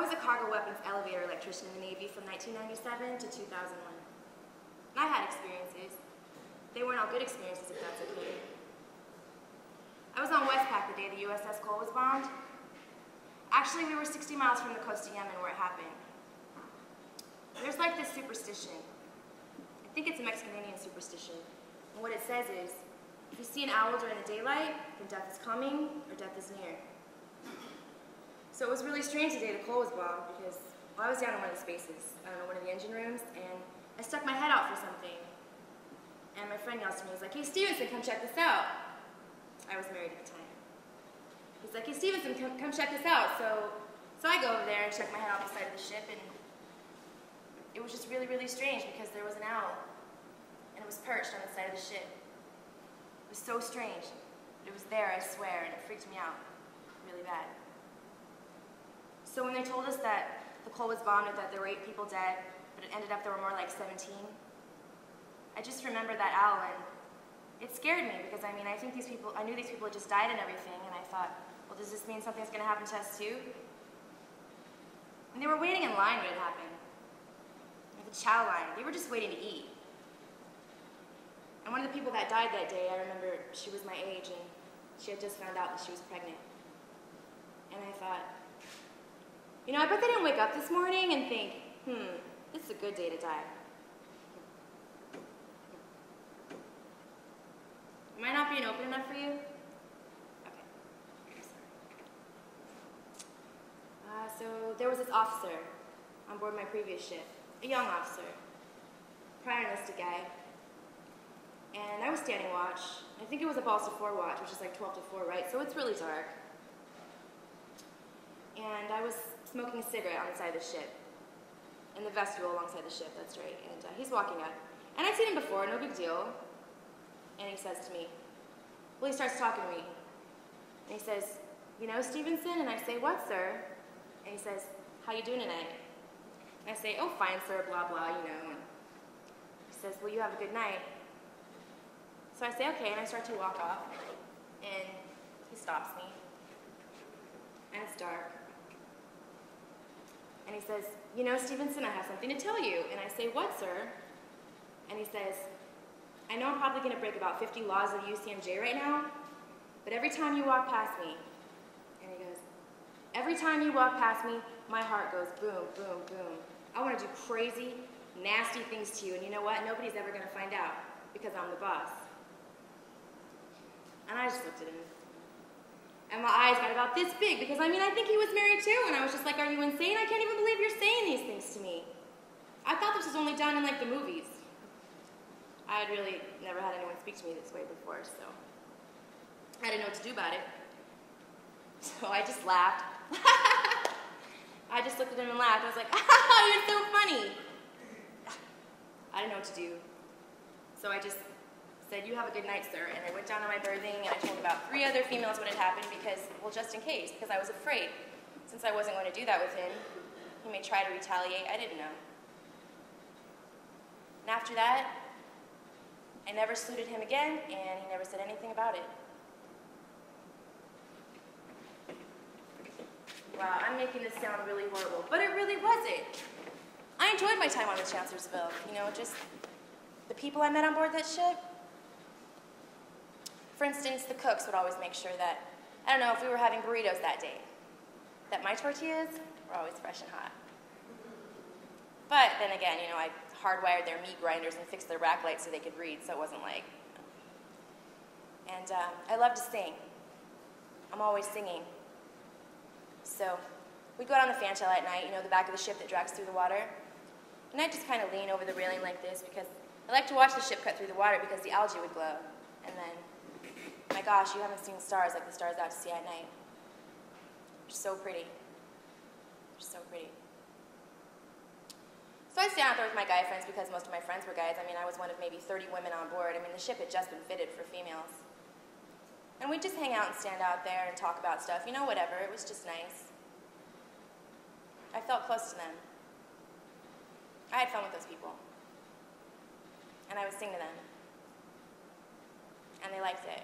was a cargo weapons elevator electrician in the Navy from 1997 to 2001. And I had experiences. They weren't all good experiences, if that's okay. I was on Westpac the day the USS Cole was bombed. Actually, we were 60 miles from the coast of Yemen where it happened. There's like this superstition. I think it's a Mexican-Indian superstition. And what it says is, if you see an owl during the daylight, then death is coming or death is near. So it was really strange the day the Cole was bombed because I was down in one of the spaces, I don't know, one of the engine rooms, and I stuck my head out for something. And my friend yells to me, he's like, "Hey Stevenson, come check this out." I was married at the time. He's like, "Hey Stevenson, come check this out." So I go over there and check my head out the side of the ship, and it was just really, really strange because there was an owl, and it was perched on the side of the ship. It was so strange. It was there, I swear, and it freaked me out really bad. So when they told us that the Cole was bombed and that there were 8 people dead, but it ended up there were more like 17, I just remember that owl, and it scared me because I mean, I knew these people had just died and everything, and I thought, well, does this mean something's going to happen to us too? And they were waiting in line when it happened. The chow line. They were just waiting to eat. And one of the people that died that day, I remember she was my age, and she had just found out that she was pregnant. And I thought, you know, I bet they didn't wake up this morning and think, this is a good day to die. Am I not being open enough for you? Okay. So there was this officer on board my previous ship, a young officer, prior enlisted guy, and I was standing watch. I think it was a balls to 4 watch, which is like 12 to 4, right? So it's really dark. And I was smoking a cigarette on the side of the ship, in the vestibule alongside the ship, that's right. And he's walking up. And I'd seen him before, no big deal. And he says to me, well, he starts talking to me. And he says, "You know, Stevenson?" And I say, "What, sir?" And he says, "How you doing tonight?" And I say, "Oh, fine, sir, blah, blah, you know." And he says, "Well, you have a good night." So I say, "Okay," and I start to walk off. And he stops me. And it's dark. And he says, "You know, Stevenson, I have something to tell you." And I say, "What, sir?" And he says, "I know I'm probably going to break about 50 laws of UCMJ right now, but every time you walk past me," and he goes, "every time you walk past me, my heart goes boom, boom, boom. I want to do crazy, nasty things to you, and you know what? Nobody's ever going to find out because I'm the boss." And I just looked at him. And my eyes got about this big because, I mean, I think he was married too, and I was just like, "Are you insane? I can't even believe you're saying these things to me." I thought this was only done in, like, the movies. I had really never had anyone speak to me this way before, so I didn't know what to do about it. So I just laughed. I just looked at him and laughed. I was like, "Oh, you're so funny." I didn't know what to do. So I just said, "You have a good night, sir." And I went down to my berthing, and I told about 3 other females what had happened because, well, just in case, because I was afraid. Since I wasn't going to do that with him, he may try to retaliate. I didn't know. And after that, I never saluted him again, and he never said anything about it. Wow, I'm making this sound really horrible, but it really wasn't. I enjoyed my time on the Chancellorsville. You know, just the people I met on board that ship. For instance, the cooks would always make sure that, I don't know, if we were having burritos that day, that my tortillas were always fresh and hot. But then again, you know, I hardwired their meat grinders and fixed their rack lights so they could read, so it wasn't like. And I love to sing. I'm always singing. So we'd go out on the fantail at night, you know, the back of the ship that drags through the water. And I'd just kind of lean over the railing like this because I like to watch the ship cut through the water because the algae would glow. And then, my gosh, you haven't seen stars like the stars out to sea at night. They're so pretty. They're so pretty. So I stand out there with my guy friends because most of my friends were guys. I mean, I was one of maybe 30 women on board. I mean, the ship had just been fitted for females. And we'd just hang out and stand out there and talk about stuff, you know, whatever. It was just nice. I felt close to them. I had fun with those people. And I would sing to them. And they liked it.